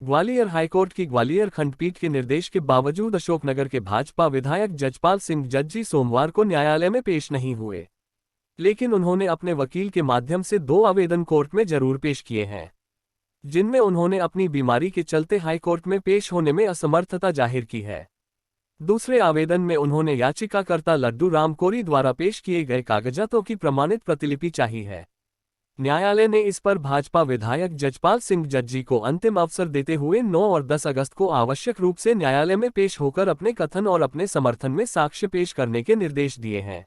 Gwalior high court की ग्वालियर खंडपीठ के निर्देश के बावजूद अशोकनगर के भाजपा विधायक जजपाल सिंह जज्जी सोमवार को न्यायालय में पेश नहीं हुए। लेकिन उन्होंने अपने वकील के माध्यम से 2 आवेदन कोर्ट में जरूर पेश किए हैं, जिनमें उन्होंने अपनी बीमारी के चलते हाईकोर्ट में पेश होने में असमर्थता जाहिर की है। दूसरे आवेदन में उन्होंने याचिकाकर्ता लड्डू राम कोरी द्वारा पेश किए गए कागजातों की प्रमाणित प्रतिलिपि चाहिए है। न्यायालय ने इस पर भाजपा विधायक जजपाल सिंह जज्जी को अंतिम अवसर देते हुए 9 और 10 अगस्त को आवश्यक रूप से न्यायालय में पेश होकर अपने कथन और अपने समर्थन में साक्ष्य पेश करने के निर्देश दिए हैं।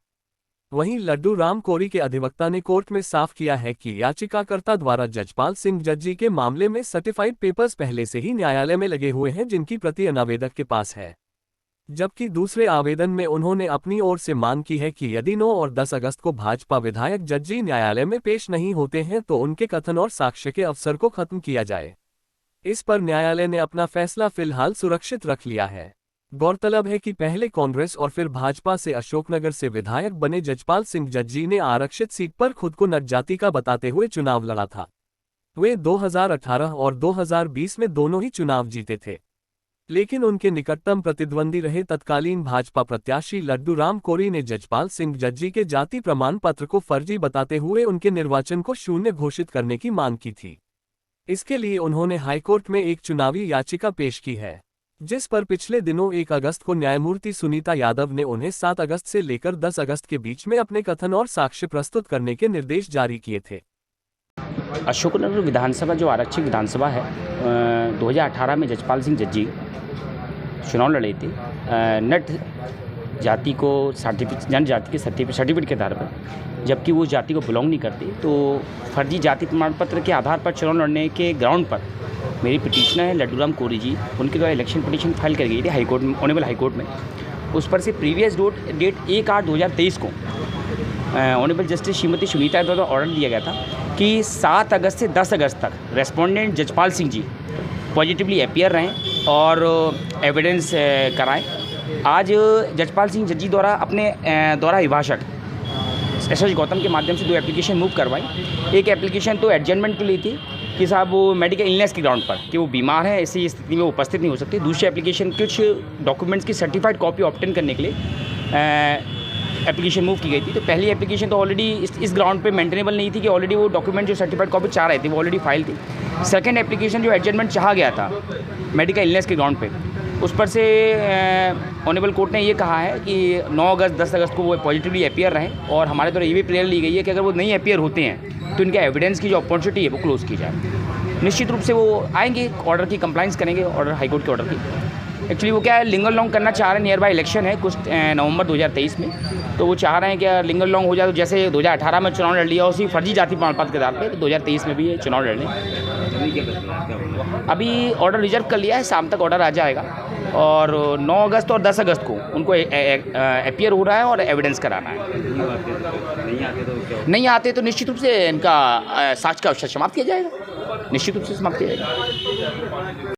वहीं लड्डू राम कोरी के अधिवक्ता ने कोर्ट में साफ किया है कि याचिकाकर्ता द्वारा जजपाल सिंह जज्जी के मामले में सर्टिफाइड पेपर्स पहले से ही न्यायालय में लगे हुए हैं, जिनकी प्रति अनावेदक के पास है। जबकि दूसरे आवेदन में उन्होंने अपनी ओर से मांग की है कि यदि 9 और 10 अगस्त को भाजपा विधायक जज्जी न्यायालय में पेश नहीं होते हैं तो उनके कथन और साक्ष्य के अवसर को खत्म किया जाए। इस पर न्यायालय ने अपना फैसला फिलहाल सुरक्षित रख लिया है। गौरतलब है कि पहले कांग्रेस और फिर भाजपा से अशोकनगर से विधायक बने जजपाल सिंह जज्जी ने आरक्षित सीट पर खुद को नट जाति का बताते हुए चुनाव लड़ा था। वे 2018 और 2020 में दोनों ही चुनाव जीते थे, लेकिन उनके निकटतम प्रतिद्वंदी रहे तत्कालीन भाजपा प्रत्याशी लड्डू राम कोरी ने जजपाल सिंह जज्जी के जाति प्रमाण पत्र को फर्जी बताते हुए उनके निर्वाचन को शून्य घोषित करने की मांग की थी। इसके लिए उन्होंने हाईकोर्ट में एक चुनावी याचिका पेश की है, जिस पर पिछले दिनों 1 अगस्त को न्यायमूर्ति सुनीता यादव ने उन्हें 7 अगस्त से लेकर 10 अगस्त के बीच में अपने कथन और साक्ष्य प्रस्तुत करने के निर्देश जारी किए थे। अशोकनगर विधानसभा जो आरक्षित विधानसभा है, 2018 में जजपाल सिंह जज्जी चुनाव लड़े थे नट जाति को जनजाति के सर्टिफिकेट के आधार पर, जबकि वो जाति को बिलोंग नहीं करती। तो फर्जी जाति प्रमाण पत्र के आधार पर चुनाव लड़ने के ग्राउंड पर मेरी पिटीशनर है लड्डू राम कोरी जी, उनके द्वारा इलेक्शन पिटीशन फाइल कर गई थी हाईकोर्ट में, ऑनरेबल हाईकोर्ट में। उस पर से प्रीवियस डेट 1/8/2023 को ऑनरेबल जस्टिस श्रीमती सुनीता द्वारा ऑर्डर दिया गया था कि 7 अगस्त से 10 अगस्त तक respondent Jajpal Singh ji positively appear रहें और एविडेंस कराएं। आज जजपाल सिंह जज्जी द्वारा अपने द्वारा अभिभाषक एस गौतम के माध्यम से 2 एप्लीकेशन मूव करवाई। एक एप्लीकेशन तो एडजमेंट के लिए थी कि साहब वो मेडिकल इलनेस के ग्राउंड पर कि वो बीमार है, ऐसी स्थिति में उपस्थित नहीं हो सकते। दूसरी एप्लीकेशन कुछ डॉक्यूमेंट्स की सर्टिफाइड कॉपी ऑब्टेन करने के लिए एप्लीकेशन मूव की गई थी। तो पहली एप्लीकेशन तो ऑलरेडी इस ग्राउंड पे मेंटेनेबल नहीं थी कि ऑलरेडी वो डॉक्यूमेंट जो सर्टिफाइड कॉपी चाह रहे थे वो ऑलरेडी फाइल थी। सेकंड एप्लीकेशन जो एडजमेंट चाहा गया था मेडिकल इलनेस के ग्राउंड पे, उस पर से ऑनरेबल कोर्ट ने ये कहा है कि 9 अगस्त 10 अगस्त को वो पॉजिटिवली अपीयर रहें और हमारे द्वारा ये भी प्रेयर ली गई है कि अगर वो नहीं अपीयर होते हैं तो इनके एविडेंस की जो अपॉर्चुनिटी है वो क्लोज़ की जाए। निश्चित रूप से वो आएंगे, ऑर्डर की कंप्लाइंस करेंगे, ऑर्डर हाईकोर्ट के ऑर्डर की। एक्चुअली वो क्या है, लिंगर लॉन्ग करना चाह रहे हैं, नियर बाय इलेक्शन है कुछ नवंबर 2023 में, तो वो चाह रहे हैं कि लिंगर लॉन्ग हो जाए तो जैसे 2018 में चुनाव लड़ लिया उसी फर्जी जाति प्रमाण पत्र के आधार पर 2023 में भी ये चुनाव लड़ लें। अभी ऑर्डर रिजर्व कर लिया है, शाम तक ऑर्डर आ जाएगा और 9 अगस्त और 10 अगस्त को उनको अपीयर हो रहा है और एविडेंस कराना है। नहीं आते तो निश्चित रूप से इनका साक्ष्य का अवसर समाप्त किया जाएगा, निश्चित रूप से समाप्त किया जाएगा।